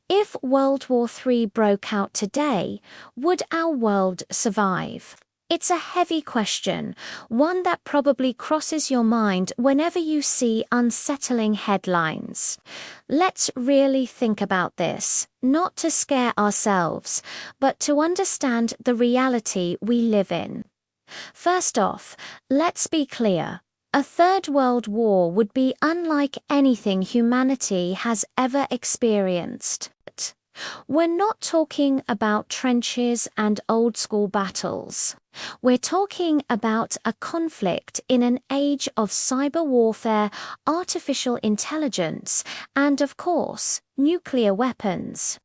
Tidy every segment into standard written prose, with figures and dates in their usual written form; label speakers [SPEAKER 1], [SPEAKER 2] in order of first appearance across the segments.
[SPEAKER 1] If World War III broke out today, would our world survive? It's a heavy question, one that probably crosses your mind whenever you see unsettling headlines. Let's really think about this, not to scare ourselves, but to understand the reality we live in. First off, let's be clear. A third world war would be unlike anything humanity has ever experienced. We're not talking about trenches and old-school battles. We're talking about a conflict in an age of cyber warfare, artificial intelligence, and, of course, nuclear weapons.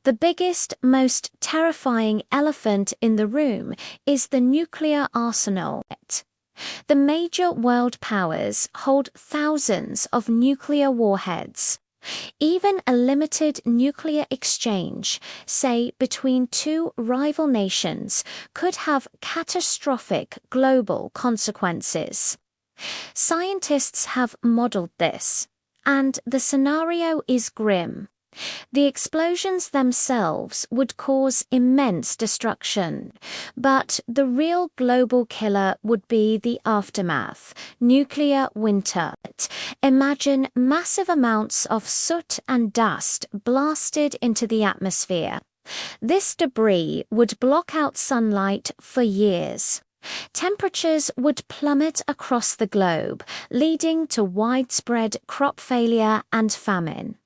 [SPEAKER 1] The biggest, most terrifying elephant in the room is the nuclear arsenal. The major world powers hold thousands of nuclear warheads. Even a limited nuclear exchange, say between two rival nations, could have catastrophic global consequences. Scientists have modeled this, and the scenario is grim. The explosions themselves would cause immense destruction, but the real global killer would be the aftermath, nuclear winter. Imagine massive amounts of soot and dust blasted into the atmosphere. This debris would block out sunlight for years. Temperatures would plummet across the globe, leading to widespread crop failure and famine.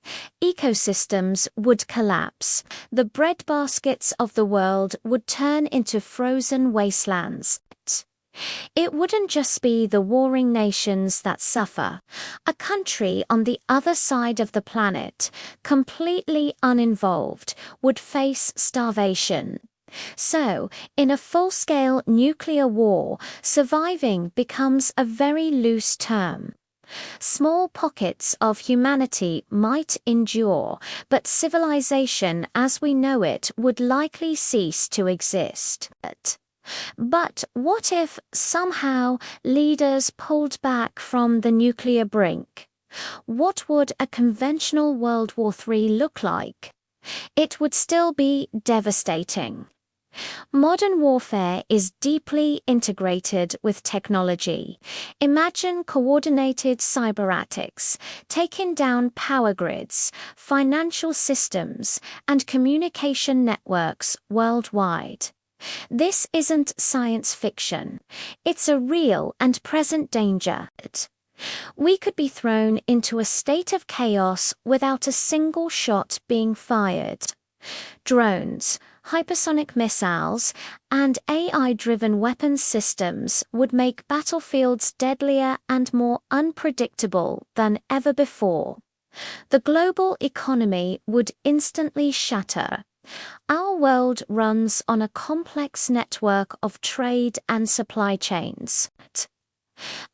[SPEAKER 1] Ecosystems would collapse. The breadbaskets of the world would turn into frozen wastelands. It wouldn't just be the warring nations that suffer. A country on the other side of the planet, completely uninvolved, would face starvation. So, in a full-scale nuclear war, surviving becomes a very loose term. Small pockets of humanity might endure, but civilization as we know it would likely cease to exist. But what if, somehow, leaders pulled back from the nuclear brink? What would a conventional World War III look like? It would still be devastating. Modern warfare is deeply integrated with technology. Imagine coordinated cyber attacks, taking down power grids, financial systems, and communication networks worldwide. This isn't science fiction. It's a real and present danger. We could be thrown into a state of chaos without a single shot being fired. Drones, hypersonic missiles, and AI-driven weapons systems would make battlefields deadlier and more unpredictable than ever before. The global economy would instantly shatter. Our world runs on a complex network of trade and supply chains.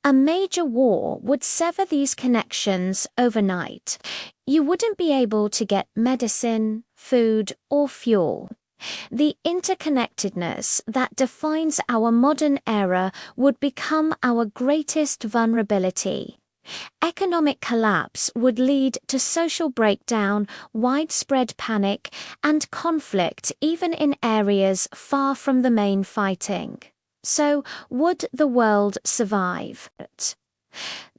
[SPEAKER 1] A major war would sever these connections overnight. You wouldn't be able to get medicine, food, or fuel. The interconnectedness that defines our modern era would become our greatest vulnerability. Economic collapse would lead to social breakdown, widespread panic, and conflict even in areas far from the main fighting. So, would the world survive?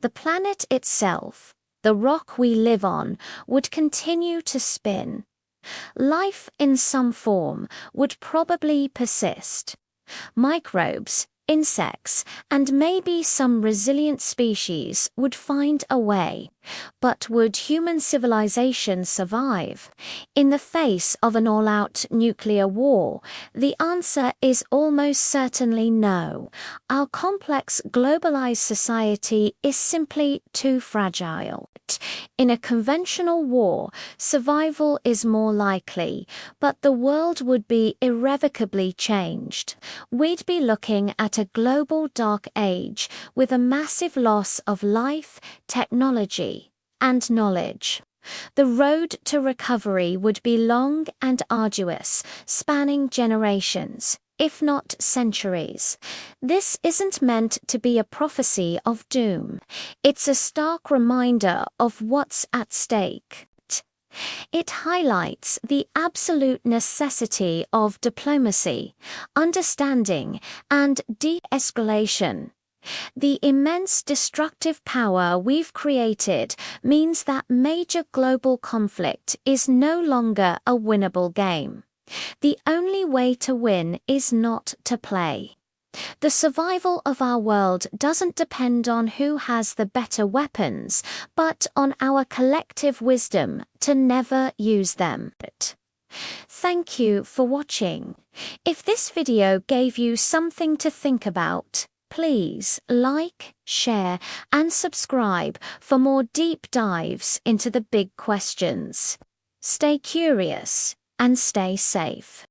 [SPEAKER 1] The planet itself, the rock we live on, would continue to spin. Life in some form would probably persist. Microbes, insects, and maybe some resilient species would find a way. But would human civilization survive? In the face of an all-out nuclear war, the answer is almost certainly no. Our complex globalized society is simply too fragile. In a conventional war, survival is more likely, but the world would be irrevocably changed. We'd be looking at a global dark age with a massive loss of life, technology, and knowledge. The road to recovery would be long and arduous, spanning generations, if not centuries. This isn't meant to be a prophecy of doom. It's a stark reminder of what's at stake. It highlights the absolute necessity of diplomacy, understanding, and de-escalation. The immense destructive power we've created means that major global conflict is no longer a winnable game. The only way to win is not to play. The survival of our world doesn't depend on who has the better weapons, but on our collective wisdom to never use them. Thank you for watching. If this video gave you something to think about, please like, share, and subscribe for more deep dives into the big questions. Stay curious and stay safe.